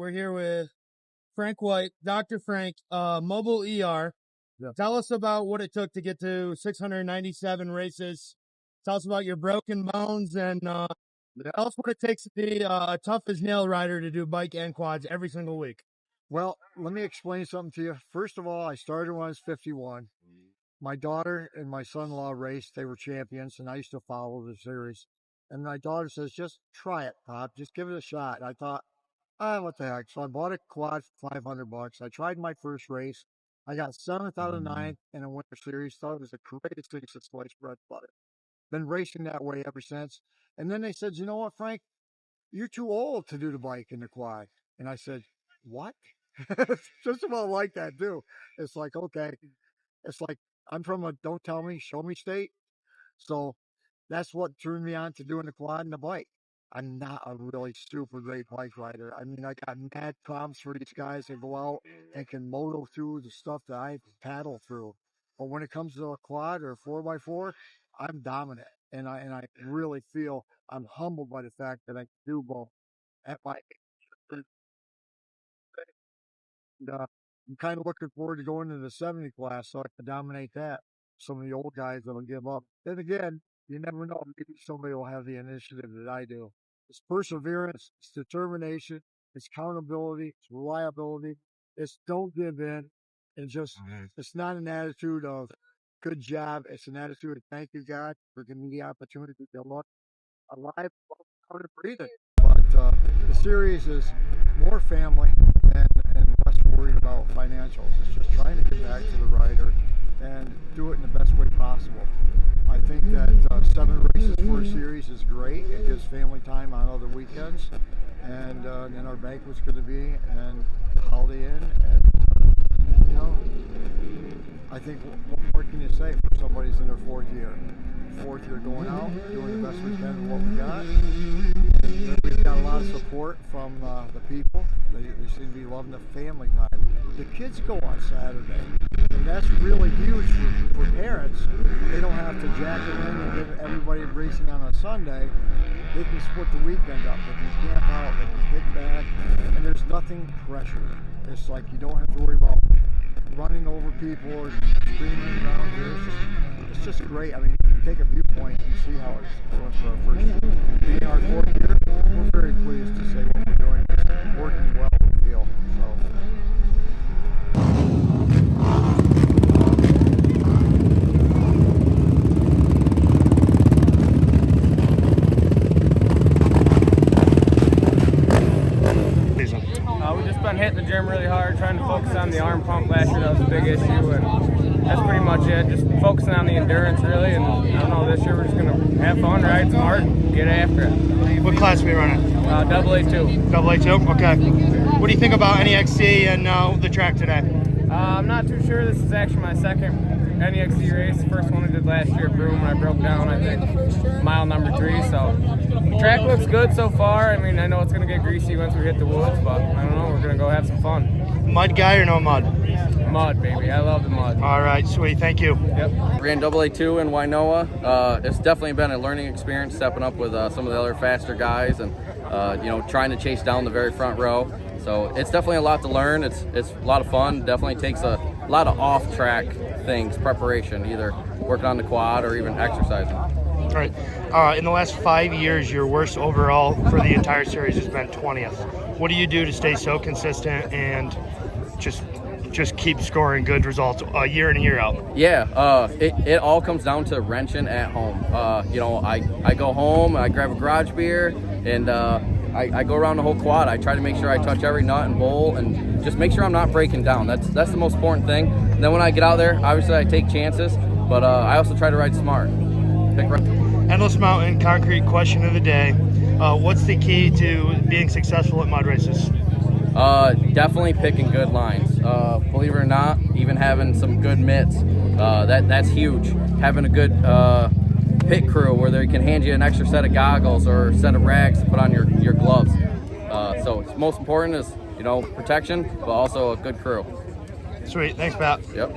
We're here with Frank White, Dr. Frank, Mobile ER. Yeah. Tell us about what it took to get to 697 races. Tell us about your broken bones, and tell us what it takes to be a tough as nail rider to do bike and quads every single week. Well, let me explain something to you. First of all, I started when I was 51. My daughter and my son-in-law raced. They were champions, and I used to follow the series. And my daughter says, just try it, Pop. Just give it a shot. And I thought, what the heck? So I bought a quad for $500. I tried my first race. I got 7th out of 9th in a winter series. Thought it was the greatest thing since sliced bread butter. Been racing that way ever since. And then they said, you know what, Frank? You're too old to do the bike and the quad. And I said, what? Just about like that, too. It's like, okay. It's like, I'm from a don't tell me, show me state. So that's what turned me on to doing the quad and the bike. I'm not a really super great bike rider. I mean, I got mad problems for these guys that go out and can moto through the stuff that I paddle through. But when it comes to a quad or a 4x4, I'm dominant. And I really feel I'm humbled by the fact that I can do both at my age. And, I'm kind of looking forward to going to the 70 class so I can dominate that. Some of the old guys that'll give up. Then again, you never know. Maybe somebody will have the initiative that I do. It's perseverance, it's determination, it's accountability, it's reliability. It's don't give in. And just, it's not an attitude of good job. It's an attitude of thank you, God, for giving me the opportunity to look alive, out and breathing. But the series is more family and less worried about financials. It's just trying to get back to the rider and do it in the best way possible. I think that 7 races for a series is great. It gives family time on other weekends, and then our banquet's going to be and Holiday Inn, and you know, I think what more can you say for somebody's in their 4th year? 4th year going out, doing the best we can with what we got. And we've got a lot of support from the people. They seem to be loving the family time. The kids go on Saturday, and that's really huge for parents. They don't have to jack it in and give everybody racing on a Sunday. They can split the weekend up. They can camp out, they can kick back, and there's nothing pressured. It's like you don't have to worry about running over people or screaming around here. It's just great. I mean, you can take a viewpoint and see how it's going for our first year. Being our 4th year, we're very pleased to say what we're doing is working well, we feel. We've just been hitting the gym really hard, trying to focus on the arm pump. Last year that was a big issue, and that's pretty much it. Just focusing on the endurance really, and I don't know, this year we're just going to have fun, ride smart, and get after it. What class are we running? AA2. AA2? Okay. What do you think about NEXC and the track today? I'm not too sure. This is actually my 2nd NEXC race. The first one I did last year at Broome, when I broke down, I think, mile number 3. So the track looks good so far. I mean, I know it's going to get greasy once we hit the woods, but I don't know. We're going to go have some fun. Mud guy or no mud? Mud, baby. I love the mud. All right, sweet. Thank you. Yep. Ran AA2 in Wainoa. It's definitely been a learning experience stepping up with some of the other faster guys and trying to chase down the very front row. So it's definitely a lot to learn. It's a lot of fun. Definitely takes a lot of off-track things, preparation, either working on the quad or even exercising. All right. In the last 5 years, your worst overall for the entire series has been 20th. What do you do to stay so consistent and just keep scoring good results year in and year out? Yeah, it all comes down to wrenching at home. I go home, I grab a garage beer, and I go around the whole quad. I try to make sure I touch every nut and bolt and just make sure I'm not breaking down. That's the most important thing. And then when I get out there, obviously I take chances, but I also try to ride smart. Endless Mountain concrete question of the day. What's the key to being successful at mud races? Definitely picking good lines. Believe it or not, even having some good mitts, that's huge. Having a good pit crew where they can hand you an extra set of goggles or a set of rags to put on your gloves. So it's most important is protection, but also a good crew. Sweet, thanks, Pat. Yep.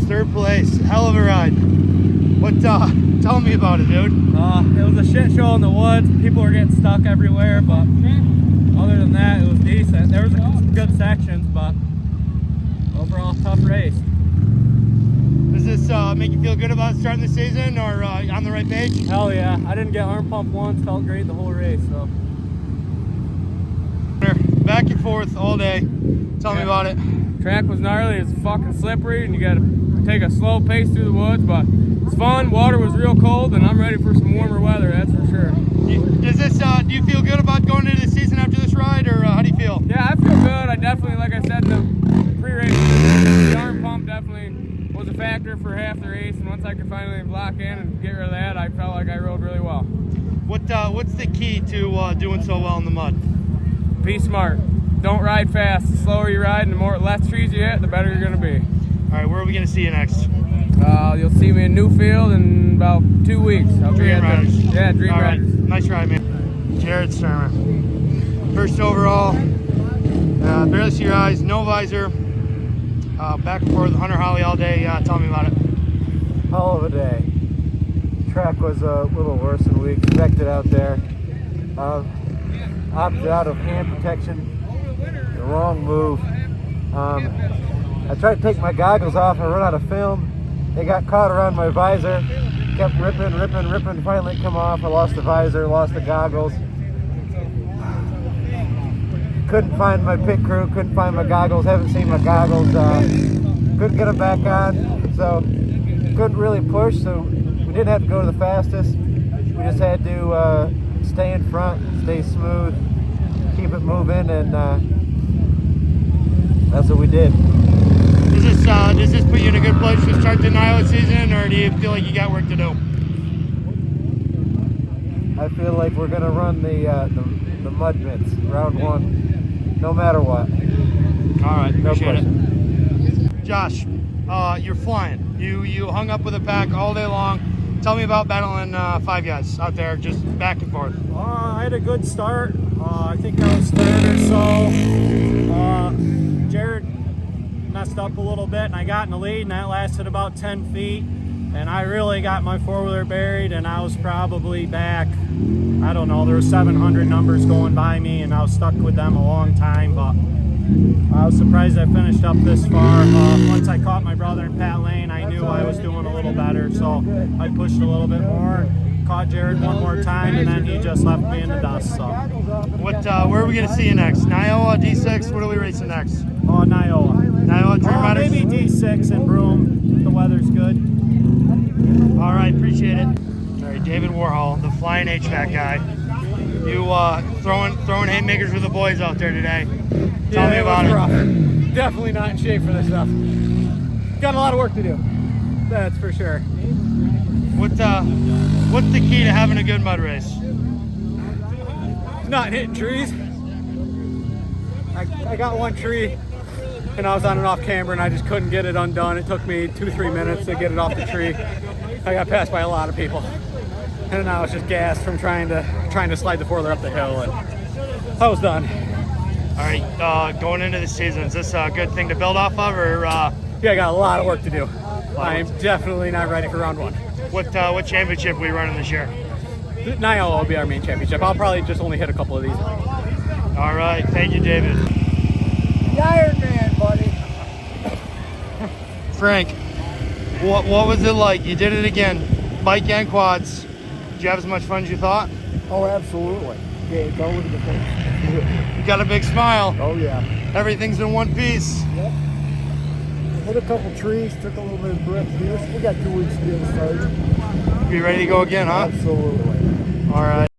third place. Hell of a ride. What, tell me about it, dude. It was a shit show in the woods. People were getting stuck everywhere, but other than that, it was decent. There was some good sections, but overall, tough race. Does this make you feel good about starting the season, or on the right page? Hell yeah. I didn't get arm pump once, felt great the whole race, so. Back and forth all day. Tell me about it. Track was gnarly, it's fucking slippery, and you gotta take a slow pace through the woods, but it's fun. Water was real cold, and I'm ready for some warmer weather, that's for sure. Does this, do you feel good about going into the season after this ride, or how do you feel? Yeah, I feel good. I definitely, like I said, the pre-race, the arm pump definitely was a factor for half the race, and once I could finally lock in and get rid of that, I felt like I rode really well. What's the key to doing so well in the mud? Be smart. Don't ride fast. The slower you ride and the more less trees you hit, the better you're going to be. All right, where are we going to see you next? You'll see me in Newfield in about 2 weeks. I'll Dream Riders. Yeah, Dream All Riders. Right. Nice ride, man. Jared Sturmer. First overall. Barely see your eyes, no visor. Back and forth with Hunter Holly all day. Tell me about it. Hell of a day. Track was a little worse than we expected out there. Opted out of hand protection. The wrong move. I tried to take my goggles off and run out of film. They got caught around my visor. Kept ripping. Finally it come off. I lost the visor, lost the goggles. Couldn't find my pit crew, couldn't find my goggles, haven't seen my goggles. Couldn't get them back on, so couldn't really push, so we didn't have to go to the fastest. We just had to stay in front, stay smooth, keep it moving, and that's what we did. Does this put you in a good place to start the Iowa season, or do you feel like you got work to do? I feel like we're gonna run the mud mitts, round one, no matter what. All right, No appreciate question. it. Josh, you're flying. You hung up with a pack all day long. Tell me about battling 5 guys out there, just back and forth. I had a good start. I think I was third or so. Jared messed up a little bit, and I got in the lead, and that lasted about 10 feet. and I really got my four-wheeler buried, and I was probably back, I don't know, there were 700 numbers going by me, and I was stuck with them a long time, but I was surprised I finished up this far. Once I caught my brother in Pat Lane, I knew I was doing a little better, so I pushed a little bit more, caught Jared one more time, and then he just left me in the dust. So, Where are we going to see you next? Niowa, D6? What are we racing next? Niowa. Niowa Dream Riders? Maybe D6 and Broome. The weather's good. All right, appreciate it. All right, David Warhol, the flying HVAC guy. You throwing haymakers with the boys out there today. Tell me about it. Rough. Definitely not in shape for this stuff. Got a lot of work to do. That's for sure. What's the key to having a good mud race? Not hitting trees. I got one tree and I was on and off camber and I just couldn't get it undone. It took me 2-3 minutes to get it off the tree. I got passed by a lot of people. And then I was just gassed from trying to slide the four-wheeler up the hill, and I was done. All right, going into the season, is this a good thing to build off of, or? Yeah, I got a lot of work to do. I am definitely not ready for round one. What championship are we running this year? Niowa will be our main championship. I'll probably just only hit a couple of these. All right, thank you, David. The Iron Man, buddy. Frank, what was it like? You did it again, bike and quads. Did you have as much fun as you thought? Oh, absolutely. Yeah, go with the thing. You got a big smile. Oh, yeah. Everything's in one piece. Yep. Hit a couple trees, took a little bit of breath. We got 2 weeks to get started. Be ready to go again, huh? Absolutely. All right.